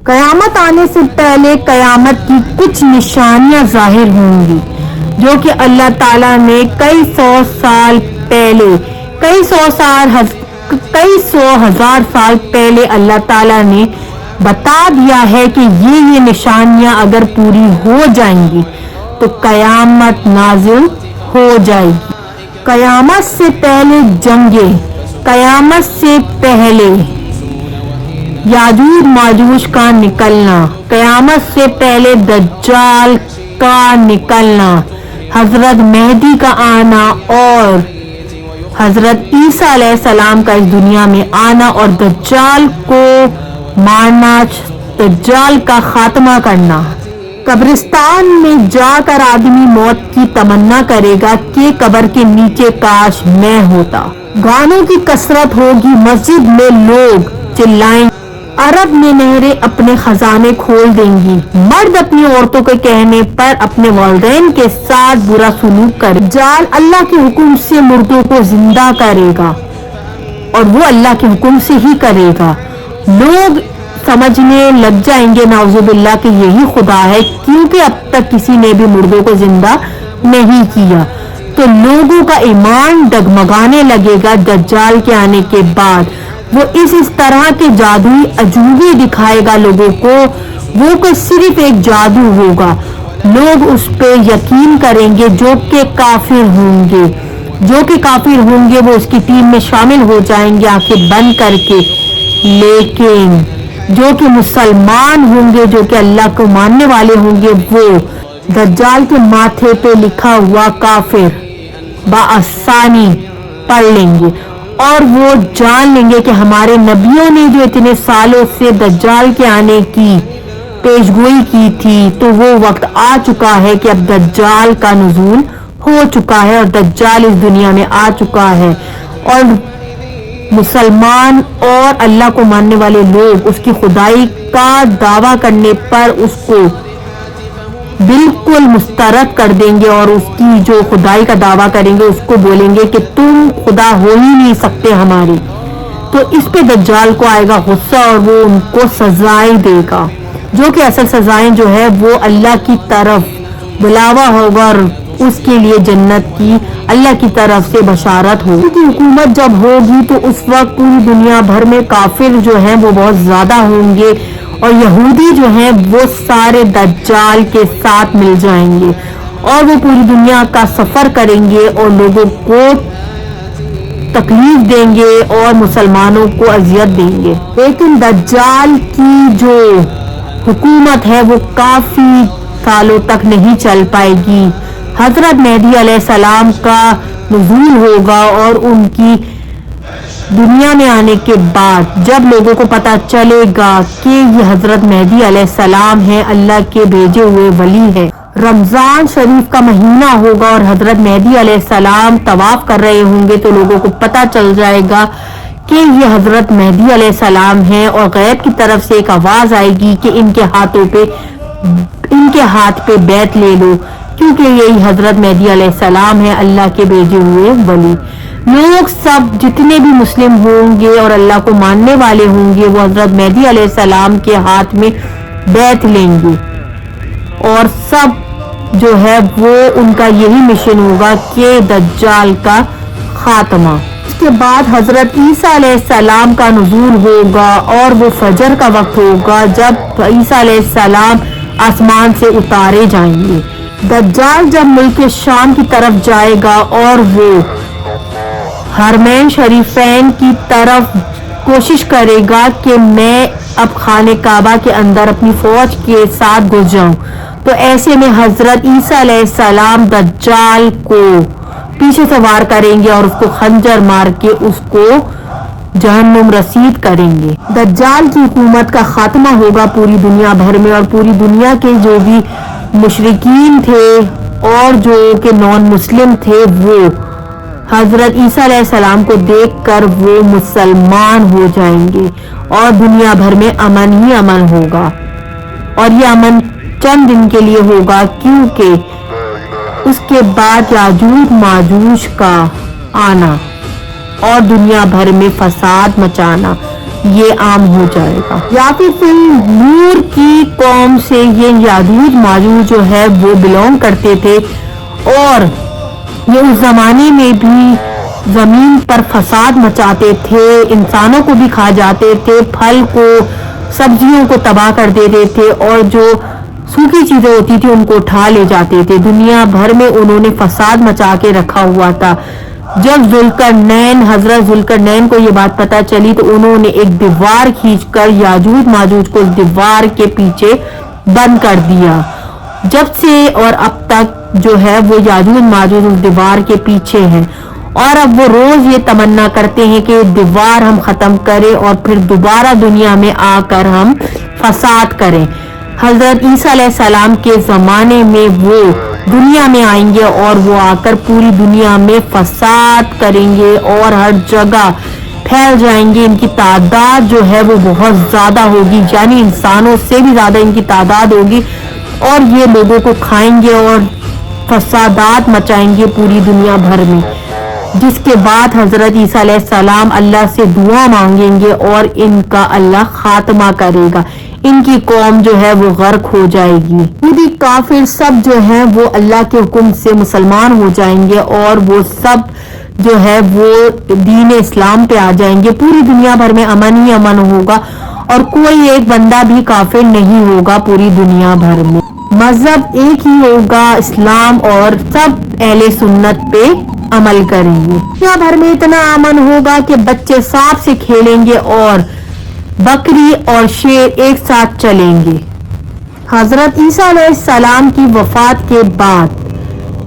قیامت آنے سے پہلے قیامت کی کچھ نشانیاں ظاہر ہوں گی جو کہ اللہ تعالیٰ نے کئی سو ہزار سال پہلے اللہ تعالیٰ نے بتا دیا ہے کہ یہ نشانیاں اگر پوری ہو جائیں گی تو قیامت نازل ہو جائے گی۔ قیامت سے پہلے جنگیں، قیامت سے پہلے یاجوج ماجوج کا نکلنا، قیامت سے پہلے دجال کا نکلنا، حضرت مہدی کا آنا اور حضرت عیسیٰ علیہ السلام کا اس دنیا میں آنا اور دجال کو مارنا، دجال کا خاتمہ کرنا۔ قبرستان میں جا کر آدمی موت کی تمنا کرے گا کہ قبر کے نیچے کاش میں ہوتا۔ گانوں کی کثرت ہوگی، مسجد میں لوگ چلائیں، عرب میں نہریں اپنے خزانے کھول دیں گی، مرد اپنی عورتوں کے کہنے پر اپنے والدین کے ساتھ برا سلوک کرے، دجال اللہ کے حکم سے مردوں کو زندہ کرے گا اور وہ اللہ کے حکم سے ہی کرے گا۔ لوگ سمجھنے لگ جائیں گے نعوذ باللہ کہ یہی خدا ہے، کیونکہ اب تک کسی نے بھی مردوں کو زندہ نہیں کیا، تو لوگوں کا ایمان ڈگمگانے لگے گا۔ دجال کے آنے کے بعد وہ اس طرح کے جادوئی عجوبے دکھائے گا لوگوں کو، وہ کوئی صرف ایک جادو ہوگا، لوگ اس پہ یقین کریں گے۔ جو کہ کافر ہوں گے وہ اس کی ٹیم میں شامل ہو جائیں گے آنکھیں بند کر کے، لیکن جو کہ مسلمان ہوں گے، جو کہ اللہ کو ماننے والے ہوں گے، وہ دجال کے ماتھے پہ لکھا ہوا کافر بآسانی پڑھ لیں گے اور وہ جان لیں گے کہ ہمارے نبیوں نے جو اتنے سالوں سے دجال کے آنے کی پیشگوئی کی تھی، تو وہ وقت آ چکا ہے کہ اب دجال کا نزول ہو چکا ہے اور دجال اس دنیا میں آ چکا ہے، اور مسلمان اور اللہ کو ماننے والے لوگ اس کی خدائی کا دعویٰ کرنے پر اس کو بالکل مسترد کر دیں گے، اور اس کی جو خدائی کا دعویٰ کریں گے اس کو بولیں گے کہ تم خدا ہو ہی نہیں سکتے ہمارے۔ تو اس پہ دجال کو آئے گا غصہ اور وہ ان کو سزائیں دے گا، جو کہ اصل سزائیں جو ہے وہ اللہ کی طرف بلاوا ہوگا اور اس کے لیے جنت کی اللہ کی طرف سے بشارت ہوگی۔ کی حکومت جب ہوگی تو اس وقت پوری دنیا بھر میں کافر جو ہیں وہ بہت زیادہ ہوں گے اور یہودی جو ہیں وہ سارے دجال کے ساتھ مل جائیں گے اور وہ پوری دنیا کا سفر کریں گے اور لوگوں کو تکلیف دیں گے اور مسلمانوں کو اذیت دیں گے۔ لیکن دجال کی جو حکومت ہے وہ کافی سالوں تک نہیں چل پائے گی۔ حضرت مہدی علیہ السلام کا نزول ہوگا اور ان کی دنیا میں آنے کے بعد جب لوگوں کو پتہ چلے گا کہ یہ حضرت مہدی علیہ السلام ہے، اللہ کے بھیجے ہوئے ولی ہے، رمضان شریف کا مہینہ ہوگا اور حضرت مہدی علیہ السلام طواف کر رہے ہوں گے، تو لوگوں کو پتہ چل جائے گا کہ یہ حضرت مہدی علیہ السلام ہے، اور غیب کی طرف سے ایک آواز آئے گی کہ ان کے ہاتھ پہ بیعت لے لو، کیونکہ یہی حضرت مہدی علیہ السلام ہے، اللہ کے بھیجے ہوئے ولی۔ لوگ سب جتنے بھی مسلم ہوں گے اور اللہ کو ماننے والے ہوں گے وہ حضرت مہدی علیہ السلام کے ہاتھ میں بیعت لیں گے، اور سب جو ہے وہ ان کا یہی مشن ہوگا کہ دجال کا خاتمہ۔ اس کے بعد حضرت عیسیٰ علیہ السلام کا نزول ہوگا اور وہ فجر کا وقت ہوگا جب عیسیٰ علیہ السلام آسمان سے اتارے جائیں گے۔ دجال جب ملک شام کی طرف جائے گا اور وہ حرمین شریفین کی طرف کوشش کرے گا کہ میں اب خانہ کعبہ کے اندر اپنی فوج کے ساتھ گھس جاؤں، تو ایسے میں حضرت عیسیٰ علیہ السلام دجال کو پیچھے سے وار کریں گے اور اس کو خنجر مار کے اس کو جہنم رسید کریں گے۔ دجال کی حکومت کا خاتمہ ہوگا پوری دنیا بھر میں، اور پوری دنیا کے جو بھی مشرکین تھے اور جو کہ نان مسلم تھے وہ حضرت عیسیٰ علیہ السلام کو دیکھ کر وہ مسلمان ہو جائیں گے اور دنیا بھر میں امن ہی امن ہوگا، اور یہ امن چند دن کے لیے ہوگا، کیونکہ اس کے بعد یاجوج ماجوج کا آنا اور دنیا بھر میں فساد مچانا یہ عام ہو جائے گا۔ یا پھر نور قوم سے یہ یاجوج ماجوج جو ہے وہ بلونگ کرتے تھے، اور یہ اس زمانے میں بھی زمین پر فساد مچاتے تھے، انسانوں کو بھی کھا جاتے تھے، پھل کو سبزیوں کو تباہ کر دیتے تھے، اور جو سوکھی چیزیں ہوتی تھی ان کو اٹھا لے جاتے تھے۔ دنیا بھر میں انہوں نے فساد مچا کے رکھا ہوا تھا۔ جب حضرت ذوالقرنین کو یہ بات پتہ چلی تو انہوں نے ایک دیوار کھینچ کر یاجوج ماجوج کو اس دیوار کے پیچھے بند کر دیا۔ جب سے اور اب تک جو ہے وہ یاجوج ماجوج اس دیوار کے پیچھے ہیں، اور اب وہ روز یہ تمنا کرتے ہیں کہ دیوار ہم ختم کریں اور پھر دوبارہ دنیا میں آ کر ہم فساد کریں۔ حضرت عیسیٰ علیہ السلام کے زمانے میں وہ دنیا میں آئیں گے اور وہ آ کر پوری دنیا میں فساد کریں گے اور ہر جگہ پھیل جائیں گے۔ ان کی تعداد جو ہے وہ بہت زیادہ ہوگی، یعنی انسانوں سے بھی زیادہ ان کی تعداد ہوگی، اور یہ لوگوں کو کھائیں گے اور فسادات مچائیں گے پوری دنیا بھر میں۔ جس کے بعد حضرت عیسیٰ علیہ السلام اللہ سے دعا مانگیں گے اور ان کا اللہ خاتمہ کرے گا، ان کی قوم جو ہے وہ غرق ہو جائے گی۔ یہودی کافر سب جو ہیں وہ اللہ کے حکم سے مسلمان ہو جائیں گے، اور وہ سب جو ہے وہ دین اسلام پہ آ جائیں گے۔ پوری دنیا بھر میں امن ہی امن ہوگا، اور کوئی ایک بندہ بھی کافر نہیں ہوگا پوری دنیا بھر میں۔ مذہب ایک ہی ہوگا، اسلام، اور سب اہل سنت پہ عمل کریں گے۔ دنیا بھر میں اتنا امن ہوگا کہ بچے سانپ سے کھیلیں گے اور بکری اور شیر ایک ساتھ چلیں گے۔ حضرت عیسیٰ علیہ السلام کی وفات کے بعد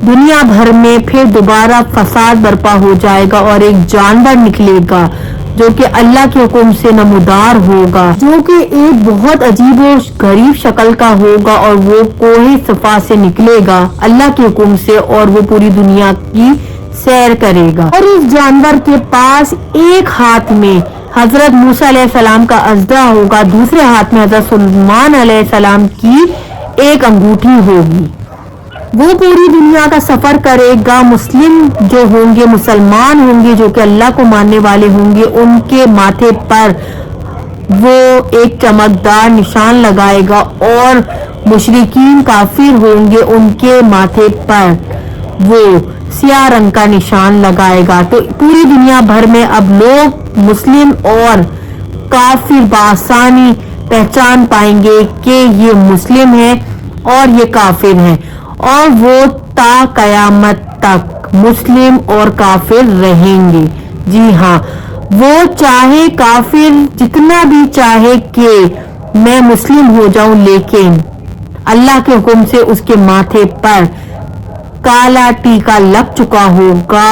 دنیا بھر میں پھر دوبارہ فساد برپا ہو جائے گا، اور ایک جانور نکلے گا جو کہ اللہ کے حکم سے نمودار ہوگا، جو کہ ایک بہت عجیب و غریب شکل کا ہوگا، اور وہ کوہ صفا سے نکلے گا اللہ کے حکم سے، اور وہ پوری دنیا کی سیر کرے گا۔ اور اس جانور کے پاس ایک ہاتھ میں حضرت موسیٰ علیہ السلام کا اژدہا ہوگا، دوسرے ہاتھ میں حضرت سلیمان علیہ السلام کی ایک انگوٹھی ہوگی۔ وہ پوری دنیا کا سفر کرے گا۔ مسلم جو ہوں گے، مسلمان ہوں گے، جو کہ اللہ کو ماننے والے ہوں گے، ان کے ماتھے پر وہ ایک چمکدار نشان لگائے گا، اور مشرکین کافر ہوں گے، ان کے ماتھے پر وہ سیاہ رنگ کا نشان لگائے گا۔ تو پوری دنیا بھر میں اب لوگ مسلم اور کافر بآسانی پہچان پائیں گے کہ یہ مسلم ہے اور یہ کافر ہیں، اور وہ تا قیامت تک مسلم اور کافر رہیں گے۔ جی ہاں، وہ چاہے کافر جتنا بھی چاہے کہ میں مسلم ہو جاؤں، لیکن اللہ کے حکم سے اس کے ماتھے پر کالا ٹیکا لگ چکا ہوگا،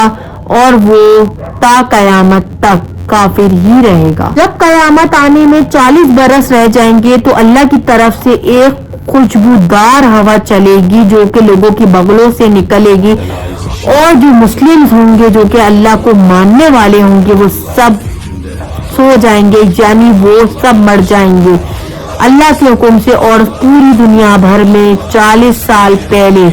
اور وہ تا قیامت تک کافر ہی رہے گا۔ جب قیامت آنے میں 40 برس رہ جائیں گے تو اللہ کی طرف سے ایک خوشبودار ہوا چلے گی جو کہ لوگوں کی بغلوں سے نکلے گی، اور جو مسلم ہوں گے، جو کہ اللہ کو ماننے والے ہوں گے، وہ سب سو جائیں گے، یعنی وہ سب مر جائیں گے اللہ کے حکم سے، اور پوری دنیا بھر میں 40 سال پہلے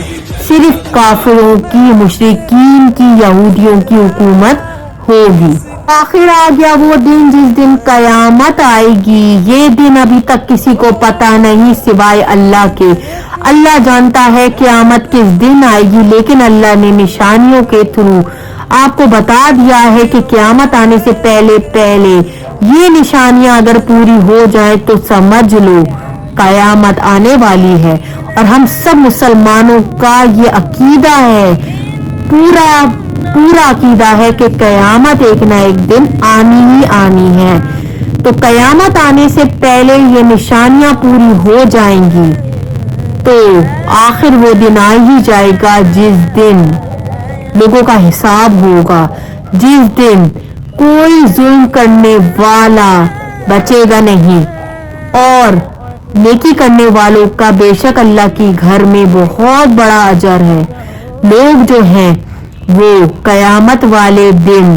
صرف کافروں کی، مشرکین کی، یہودیوں کی حکومت ہوگی۔ آخر آ گیا وہ دن جس دن قیامت آئے گی۔ یہ دن ابھی تک کسی کو پتہ نہیں سوائے اللہ کے۔ اللہ جانتا ہے قیامت کس دن آئے گی، لیکن اللہ نے نشانیوں کے تھرو آپ کو بتا دیا ہے کہ قیامت آنے سے پہلے یہ نشانیاں اگر پوری ہو جائیں تو سمجھ لو قیامت آنے والی ہے۔ اور ہم سب مسلمانوں کا یہ عقیدہ ہے، پورا عقیدہ ہے کہ قیامت ایک نہ ایک دن آنی ہی آنی ہے۔ تو قیامت آنے سے پہلے یہ نشانیاں پوری ہو جائیں گی تو آخر وہ دن آ ہی جائے گا جس دن لوگوں کا حساب ہوگا، جس دن کوئی ظلم کرنے والا بچے گا نہیں، اور نیکی کرنے والوں کا بے شک اللہ کی گھر میں بہت بڑا اجر ہے۔ لوگ جو ہیں وہ قیامت والے دن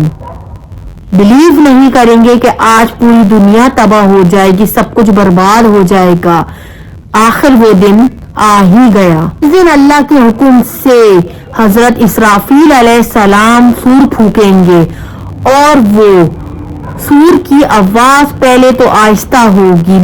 بلیو نہیں کریں گے کہ آج پوری دنیا تباہ ہو جائے گی، سب کچھ برباد ہو جائے گا۔ آخر وہ دن آ ہی گیا۔ اس دن اللہ کے حکم سے حضرت اسرافیل علیہ السلام سور پھونکیں گے، اور وہ سور کی آواز پہلے تو آہستہ ہوگی،